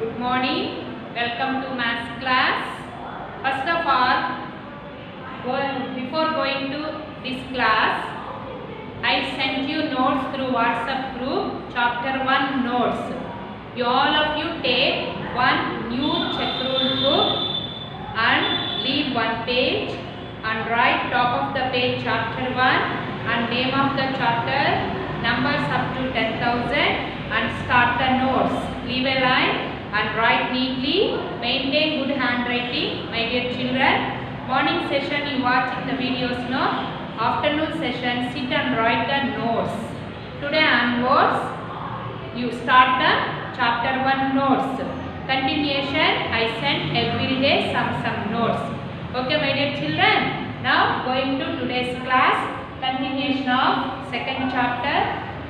Good morning. Welcome to maths class. First of all, before going to this class, I sent you notes through WhatsApp group, chapter 1 notes. All of you take one new check rule book and leave one page and write top of the page chapter 1 and name of the chapter, numbers up to 10,000 and start the notes. Leave a line and write neatly. Maintain good handwriting, my dear children. Morning session you watching the videos, no? Afternoon session sit and write the notes. Today onwards you start the chapter 1 notes. Continuation I send every day some notes. Okay my dear children. Now going to today's class. Continuation of second chapter,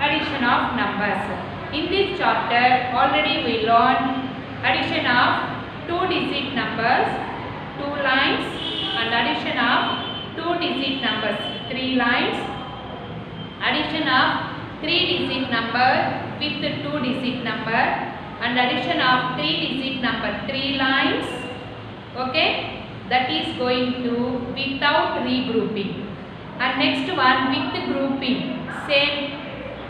addition of numbers. In this chapter already we learned addition of 2-digit numbers, 2 lines, and addition of 2-digit numbers, 3 lines, addition of 3-digit number with 2-digit number, and addition of 3-digit number, 3 lines. Okay, that is going to without regrouping. And next one with grouping, same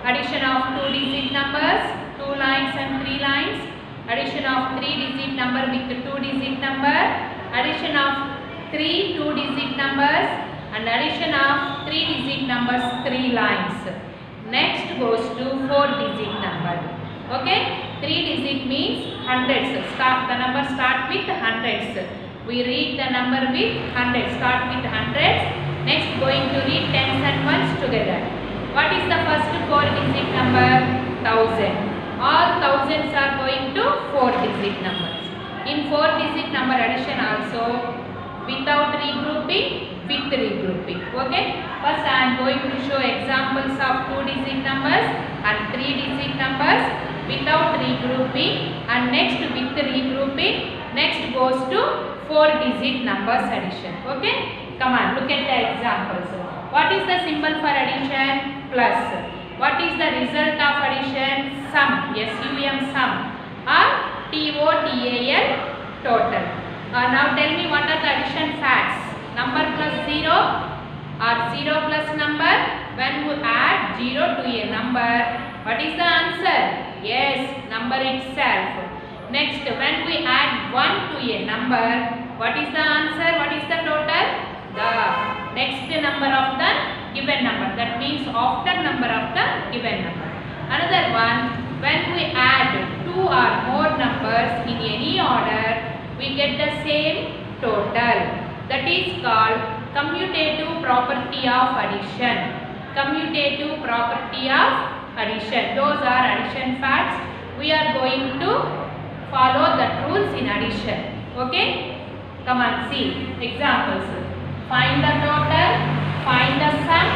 addition of 2-digit numbers, 2 lines and 3 lines, addition of 3-digit number with 2-digit number, addition of 3 2-digit numbers, and addition of 3-digit numbers, 3 lines. Next goes to 4-digit number. Okay, 3-digit means hundreds. The number start with hundreds. We read the number with hundreds. Start with hundreds. Next going to read tens and ones together. What is the first 4-digit number? 1000. All thousands are going to 4-digit numbers. In 4-digit number addition also without regrouping, with regrouping. Okay. First I am going to show examples of 2-digit numbers and 3-digit numbers without regrouping, and next with regrouping. Next goes to 4-digit numbers addition. Okay. Come on, look at the examples. What is the symbol for addition? Plus. What is the result of addition? Sum. S-U-M, sum. Or T-O-T-A-L, total. Now tell me what are the addition facts. Number plus 0 or 0 plus number. When we add 0 to a number, what is the answer? Yes, number itself. Next, when we add 1 to a number, what is the answer? What is the total? The next number of the given number. That means after number of the given number. Another one, when we add 2 or more numbers in any order, we get the same total. That is called commutative property of addition. Commutative property of addition. Those are addition facts. We are going to follow the rules in addition. Okay? Come on, see examples. Find the total, find the sum,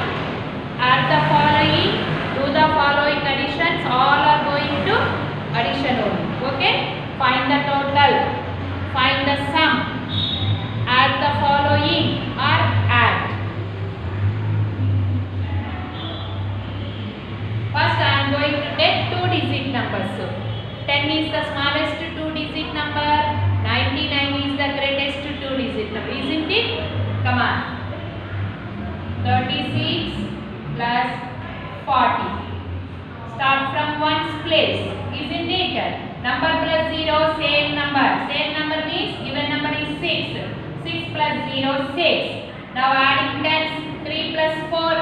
add the following, do the following additions. All are going to addition only. Okay? Find the total, find the sum, add the following, or add. First I am going to take 2-digit numbers. 10 is the smallest 2-digit number, 99 is the greatest 2-digit number, isn't it? Come on. 36 plus 40. Start from ones place, isn't it? Number plus 0, same number. Same number means given number is 6. 6 plus 0, 6. Now adding tens. 3 plus 4.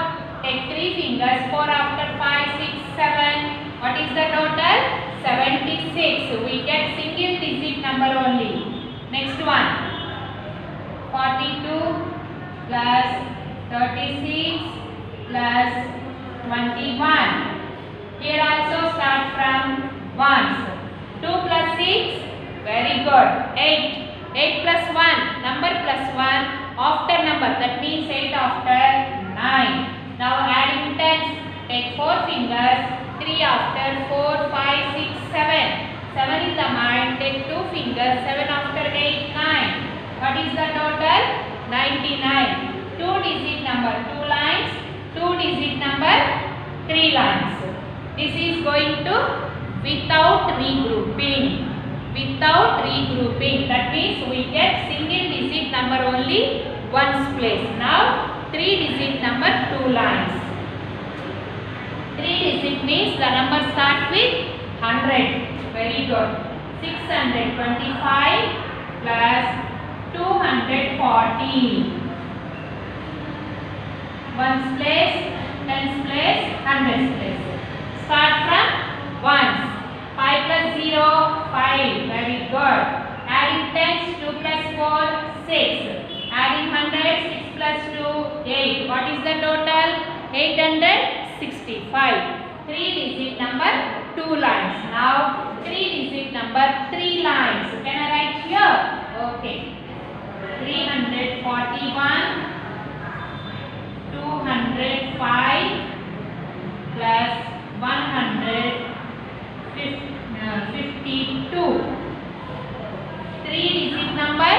Take 3 fingers. 4 after 5, 6, 7. What is the total? 76. We get single digit number only. Next one. 42 plus 36 plus 21. Here also start from ones. 2 plus 6, very good. 8. 8 plus 1, number plus 1 after number, that means 8 after 9. Now adding tens, take 4 fingers. 3 after 4, 5, 6, 7. 7 is the mind, take 2 fingers. 7 after 8, 9. What is the total? 99. 2-digit number, 2 lines. 2-digit number, 3 lines. This is going to without regrouping. without regrouping. That means we get single digit number only ones place. Now 3-digit number 2 lines. 3-digit means the number starts with 100. Very good. 625 plus 240. Ones place, tens place, hundreds place. Start from ones. 5 plus 0, 5. Very good. Adding tens, 2 plus 4, 6. Adding hundreds, 6 plus 2, 8. What is the total? 865. 3-digit number 2 lines. Now 3-digit number 3 lines. Can I write here? Okay. 341 205 plus 152. 3-digit number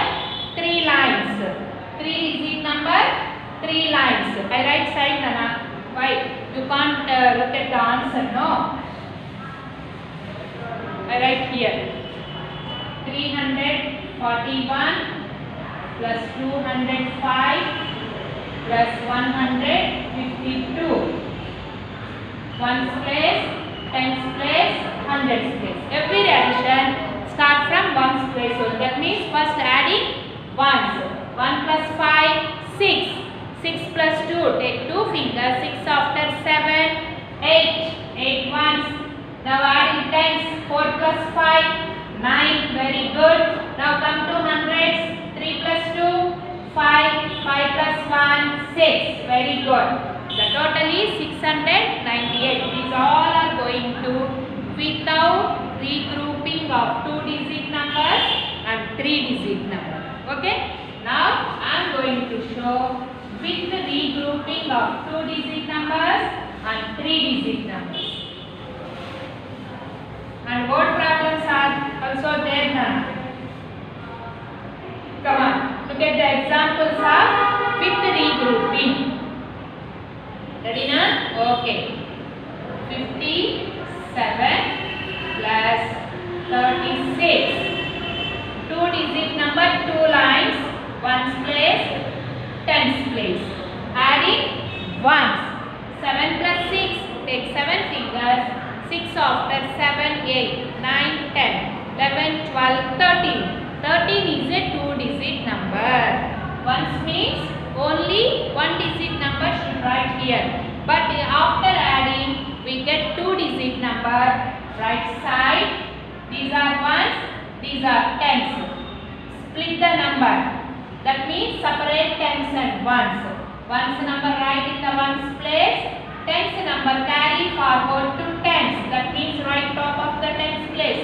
3 lines. 3-digit number 3 lines. I write side Nana. Why? You can't look at the answer, no? I write here. 341 plus 205 plus 152. Ones place, tens place, hundreds place. Every addition start from ones place. So that means first adding ones. 1 plus 5, 6. 6 plus 2, take 2 fingers. 6 after 7, 8. 8 ones. Now adding tens. 4 plus 5, 9. Very good. Now come to hundreds. 3 plus 2, 5. 5 plus 1, 6. Very good. The total is 698. These all are going to without regrouping of 2-digit numbers and 3-digit numbers. Okay. Now I am going to show with the regrouping of 2-digit numbers and 3-digit numbers. And word problems are also there now. Come on, look at the examples of with regrouping. Ready now? Okay. 57 plus 36. 2-digit number 2 lines. Ones place, tens place. Adding ones. 7 plus 6. Take 7 fingers. 6 after 7, 8, 9, 10, 11, 12, 13. 13 is a 2-digit number. Ones means only 1-digit number should write here. But after adding, we get 2-digit number. Right side. These are ones. These are tens. Split the number. That means separate tens and ones. Ones number write in the ones place. Tens number carry forward to tens. That means right top of the tens place.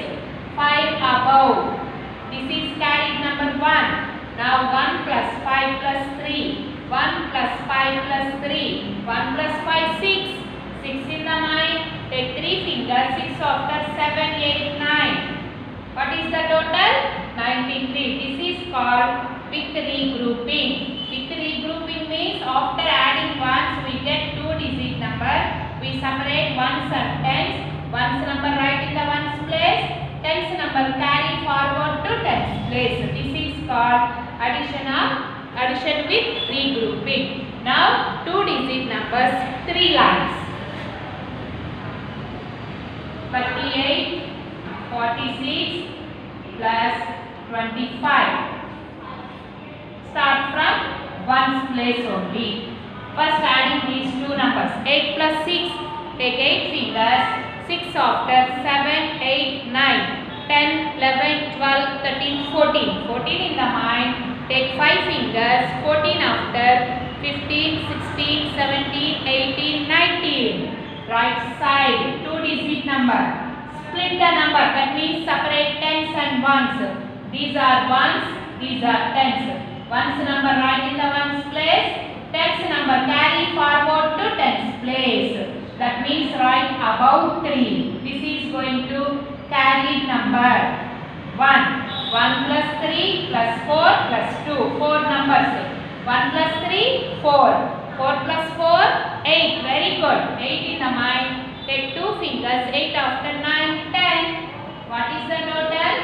5 above. This is carried number 1. Now 1 plus 5 plus 3. 1 plus 5 plus 3. 1 plus 5, 6. 6 in the mind. Take 3 fingers. 6 after 7, 8, 9. What is the total? 93. This is called with regrouping. With regrouping means after adding ones we get 2-digit number. We separate ones and tens. Ones number write in the ones place. Tens number carry forward to tens place. This is called addition with regrouping. Now 2-digit numbers 3 lines. 38, 46 plus 25. Start from ones place only. First adding these two numbers. 8 plus 6. Take 8 fingers. 6 after 7, 8, 9, 10, 11, 12, 13, 14. 14 in the mind. Take 5 fingers. 14 after 15, 16, 17, 18, 19. Right side. 2-digit number. Split the number. That means separate tens and ones. These are ones. These are tens. Ones number write in the ones place. Tens number carry forward to tens place. That means write above 3. This is going to carry number 1. 1 plus 3 plus 4 plus 2. 4 numbers. 1 plus 3, 4. 4 plus 4, 8. Very good. 8 in the mind. Take 2 fingers. 8 after 9, 10. What is the total?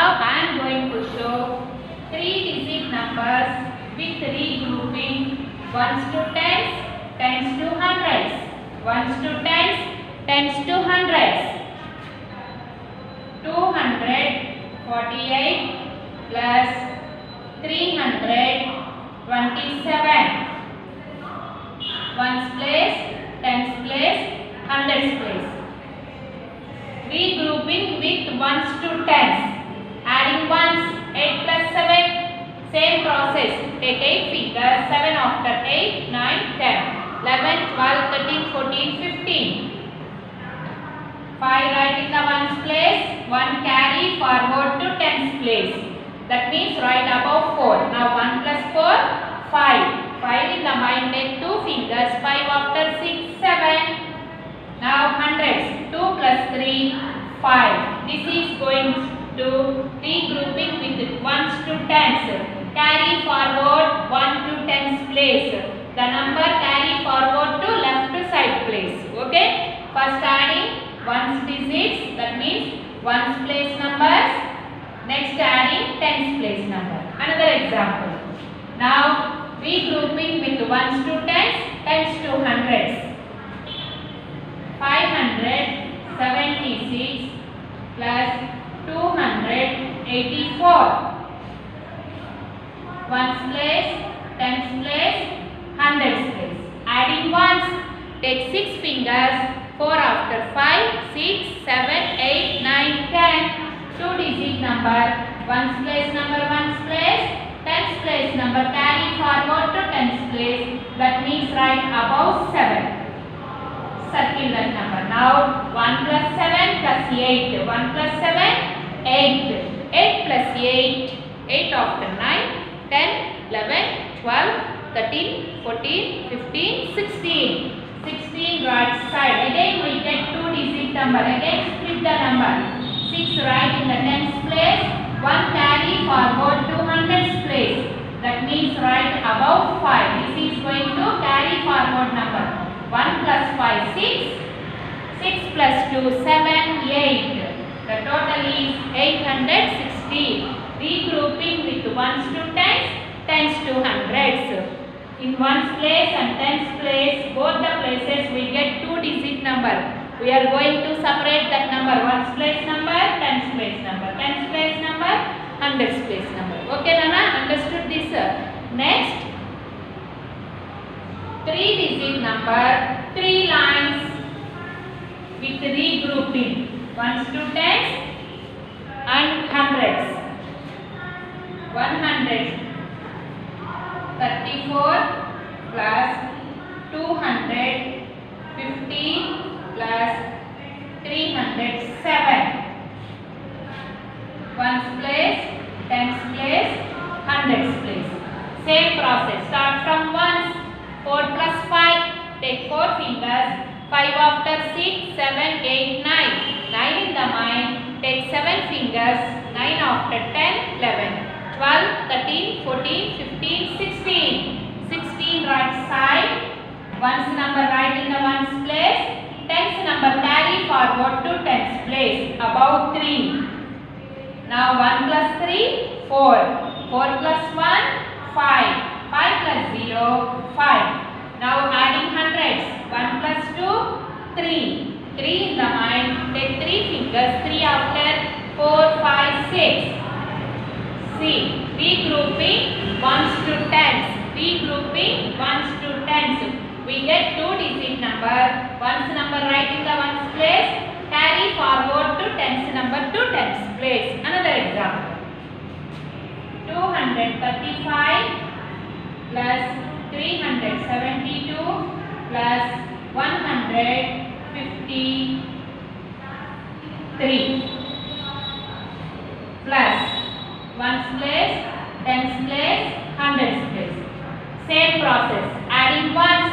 Now I am going to show 3-digit numbers with regrouping ones to tens, tens to hundreds, ones to tens, tens to hundreds. 248 plus 327. Ones place, tens place, hundreds place. Regrouping with ones to tens. Adding ones, 8 plus 7. Same process. Take 8 fingers, 7 after 8, 9, 10, 11, 12, 13, 14, 15. 5 write in the ones place, 1 carry forward to tens place. That means write above 4. Now 1 plus 4, 5. 5 in the mind, take 2 fingers, 5 after 6, 7. Now hundreds, 2 plus 3, 5. This is going to regrouping with ones to tens. Carry forward 1 to tens place. The number carry forward to left side place. Okay. First adding ones digits, that means ones place numbers. Next adding tens place number. Another example. Now regrouping with ones to tens, tens to hundreds. 576 plus 284. Ones place, tens place, hundreds place. Adding ones, take 6 fingers, 4 after 5, 6, 7, 8, 9, 10. 2-digit number, ones place number, ones place, tens place number, carry forward to tens place. That means write above 7. Circle that number. Now 1 plus 7 plus 8. 1 plus 7, 8. 8 plus 8, 8 after 9, 10, 11, 12, 13, 14, 15, 16. 16 right side. Again we get 2-digit number. Again split the number. 6 right in the tens place. 1 carry forward to hundreds place. That means write above 5. This is going to carry forward number. 1 plus 5, 6. 6 plus 2, 7, 8. The total is 860. Regrouping with ones to tens, tens to hundreds. In ones place and tens place, both the places we get 2-digit number. We are going to separate that number. Ones place number, tens place number. Tens place number, hundreds place number. Okay, Nana? Understood this? Next. 3-digit number, 3 lines with regrouping. Ones to tens and hundreds. 134 plus 250 plus 307. Ones place, tens place, hundreds place. Same process. Start from ones. 4 plus 5. Take 4 fingers. 5 after 6, 7, 8, 9. 9 in the mind. Take 7 fingers. 9 after 10, 11. 12, 13, 14, 15, 16. 16 right side. Ones number right in the ones place. Tens number carry forward to tens place. Above 3. Now 1 plus 3, 4. 4 plus 1, 5. 5 plus 0, 5. Now adding hundreds. 1 plus 2, 3. 3 in the mind. Take 3 fingers. 3 after 4, 5, 6. See, regrouping ones to tens. Regrouping ones to tens. We get 2-digit number. Ones number right in the ones place. Carry forward to tens number to tens place. Another example. 235 plus 372 plus 153 plus ones place, tens place, hundreds place. Same process. Adding ones.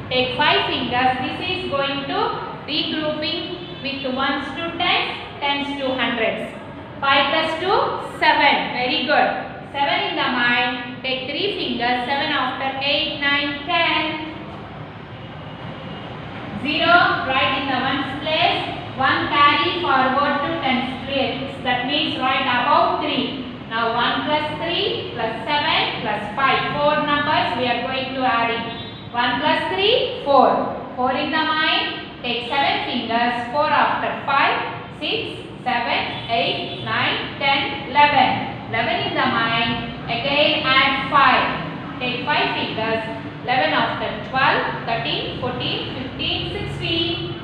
Take 5 fingers. This is going to regrouping with ones to tens, tens to hundreds. 5 plus 2, 7. Very good. 7 in the mind. Take 3 fingers. 7 after 8, 9, 10. 0 right in the ones place. 1 carry forward to tens place. That means write above 3. Now 1 plus 3 plus 7 plus 5. 4 numbers we are going to add in. 1 plus 3, 4. 4 in the mind. Take 7 fingers. 4 after 5, 6, 7, 8, 9, 10, 11. 11 in the mind. Again add 5. Take 5 fingers. 11 after 12, 13, 14, 15, 16.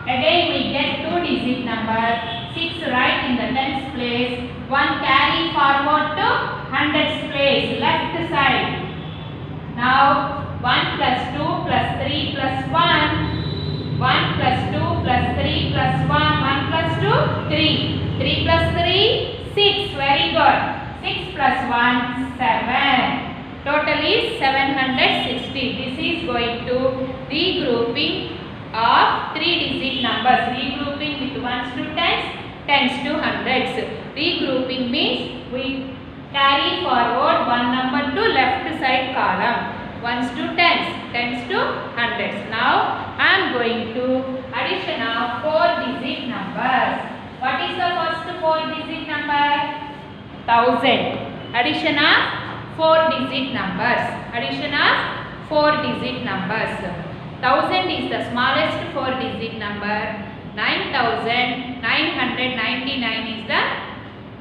Again we get 2-digit number. 6 right in the tens place. 1 carry forward to hundreds place. Left side. Now 1 plus 2 plus 3 plus 1. 1 plus 2 plus 3 plus 1. 1 plus 2, 3. 3 plus 3, 6. Very good. 6 plus 1, 7. Total is 760. This is going to regrouping of 3-digit numbers. Regrouping with 1s to 10s, 10s to 100s. Regrouping means we carry forward one number to left side column. 1s to 10s, 10s to 100s. Now I am going to addition of 4-digit numbers. What is the first 4-digit number? 1000. Addition of 4-digit numbers. Addition of 4-digit numbers. 1000 is the smallest 4-digit number. 9999 is the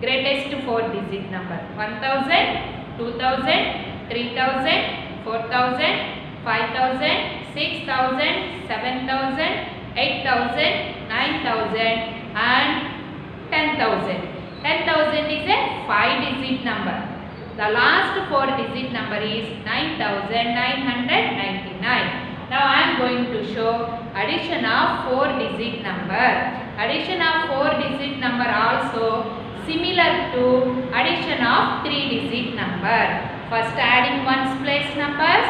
greatest 4-digit number. 1000, 2000, 3000, 4000, 5000, 6000, 7000, 8000, 9000 and 10,000. 10,000 is a 5-digit number. The last 4-digit number is 9999. Now I am going to show addition of 4-digit number. Addition of 4-digit number also similar to addition of 3-digit number. First adding 1s place numbers,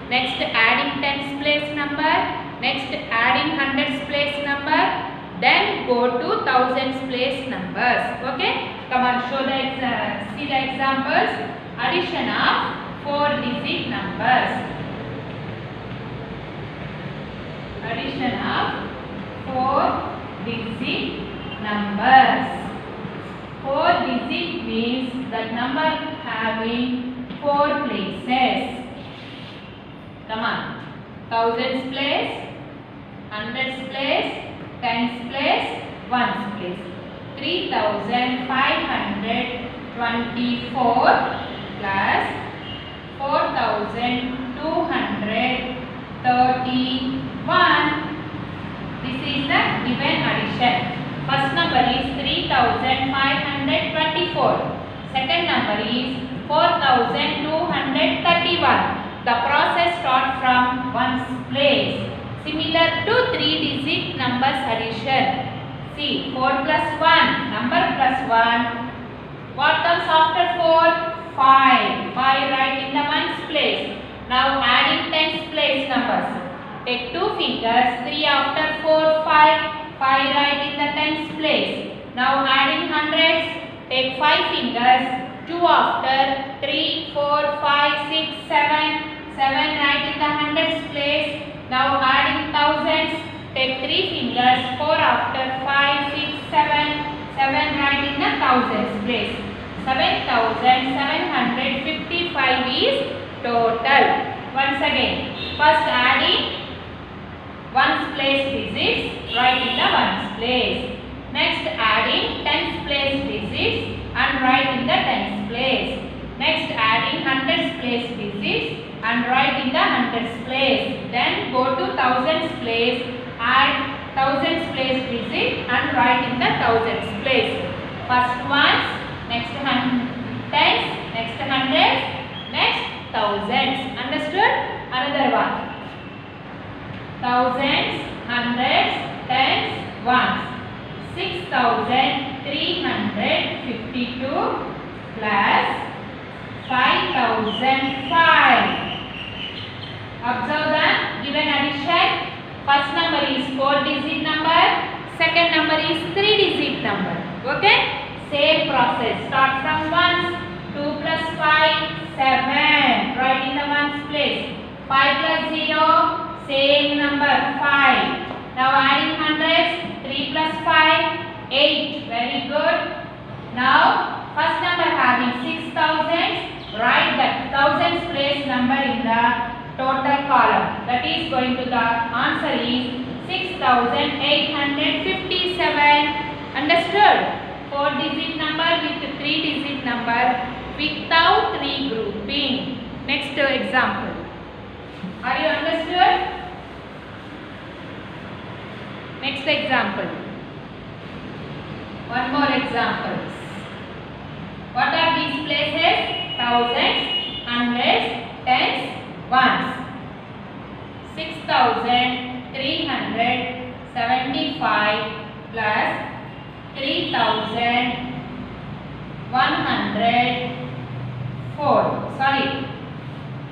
next adding 10s place number, next adding 100s place number, then go to 1000s place numbers. Okay? Come on, show the see the examples. Addition of 4-digit numbers. Addition of 4-digit numbers. 4-digit means that number having 4 places. Come on. 1000s place, 100s place, 10s place, 1s place. 3524 plus 4231. This is the given addition. First number is 3524. Second number is 4231. The process starts from 1's place. Similar to 3-digit numbers addition. See, 4 plus 1, number plus 1. What comes after 4? 5. 5 right in the 1's place. Now adding 10's place numbers. Take 2 fingers, 3 after 4, 5. 5 right in the 10's place. Now adding hundreds. Take 5 fingers, 2 after 3, 4, 5, 6, 7. 7 right in the hundreds place. Now adding thousands. Take 3 fingers, 4 after 5, 6, 7. 7 right in the thousands place. 7755 is total. Once again, first adding 1's place digits right in the 1's place. Next adding 10's place digits and right in the 10's place. Next adding 100's place digits and right in the 100's place. Then go to 1000's place, add 1000's place digit and right in the 1000's place. First ones, next 10's, next 100's, next thousands. Understood? Another one. Thousands, hundreds, tens, ones. 6352 plus 5005. Observe the given addition. First number is 4-digit number. Second number is 3-digit number. Okay? Same process. Start from 1's. 2 plus 5, 7. Right in the 1's place. 5 plus 0, same number, 5. Now adding hundreds. 3 plus 5, 8. Very good. Now first number having 6000, write that thousands place number in the total column. That is going to the answer is 6857. Understood? 4 digit number with 3 digit number without regrouping. Next example. Are you understood? Next example. One more example. What are these places? Thousands, hundreds, tens, ones. 6375 plus 3104. Sorry.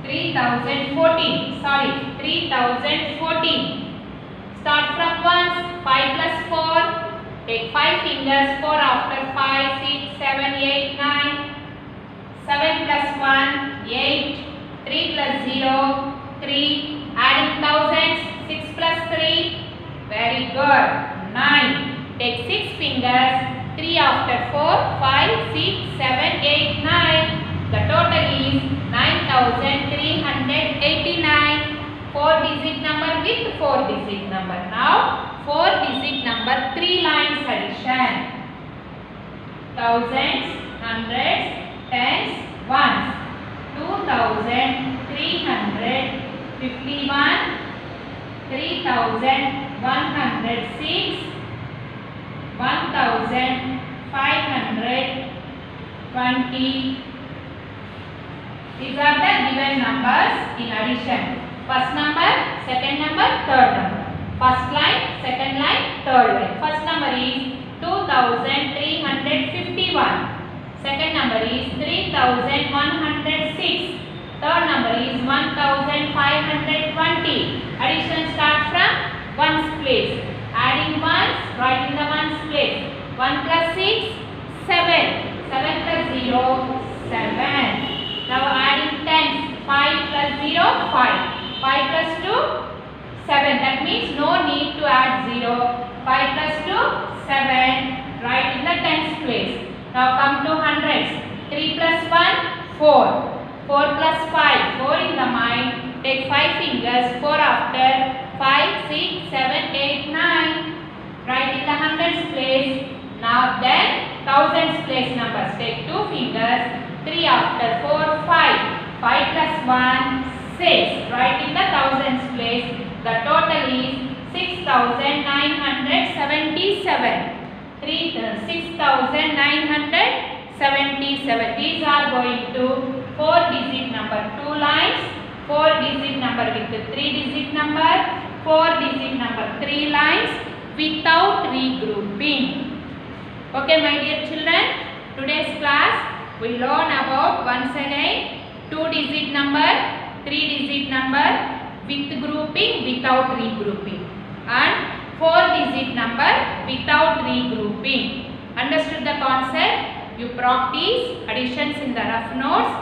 3014. Sorry. 3014. Start from ones. 5 plus 4. Take 5 fingers. 4 after 5, 6, 7, 8, 9. 7 plus 1, 8. 3 plus 0, 3. Adding thousands. 6 plus 3. Very good. 9. Take 6 fingers. 3 after 4, 5, 6, 7, 8, 9. The total is 9389. 4 digit number with 4 digit number. Now 4 digit number 3 lines addition. Thousands, hundreds, tens, ones. 2351, 3106, 1520. These are the given numbers in addition. First number, second number, third number. First line, second line, third line. First number is 2351. Second number is 3106. Third number is 1520. Addition starts from ones place. Adding ones, write in the ones place. 1 plus 6, 7. 7 plus 0, 7. Now adding tens. 5 plus 0, 5. 5 plus 2, 7. That means no need to add 0. 5 plus 2, 7. Write in the tens place. Now come to hundreds. 3 plus 1, 4. 4 plus 5. 4 in the mind. Take 5 fingers. 4 after 5, 6, 7, 8, 9. Write in the hundreds place. Now then thousands place numbers. Take 2 fingers. 3 after 4, 5. 5 plus 1, 6. Write in the thousands place. The total is 6977. 6977. These are going to 4 digit number 2 lines, 4 digit number with 3 digit number, 4 digit number 3 lines without regrouping. Okay my dear children, today's class we learn about once again 2 digit number, 3 digit number with grouping, without regrouping, and 4 digit number without regrouping. Understood the concept? You practice additions in the rough notes.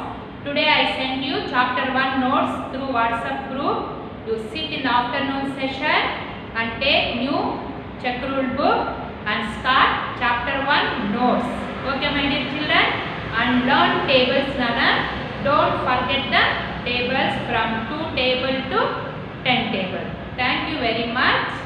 Today I send you chapter 1 notes through WhatsApp group. You sit in the afternoon session and take new check rule book and start chapter 1 notes. Okay my dear children? And learn tables nana. Don't forget the tables from 2 table to 10 table. Thank you very much.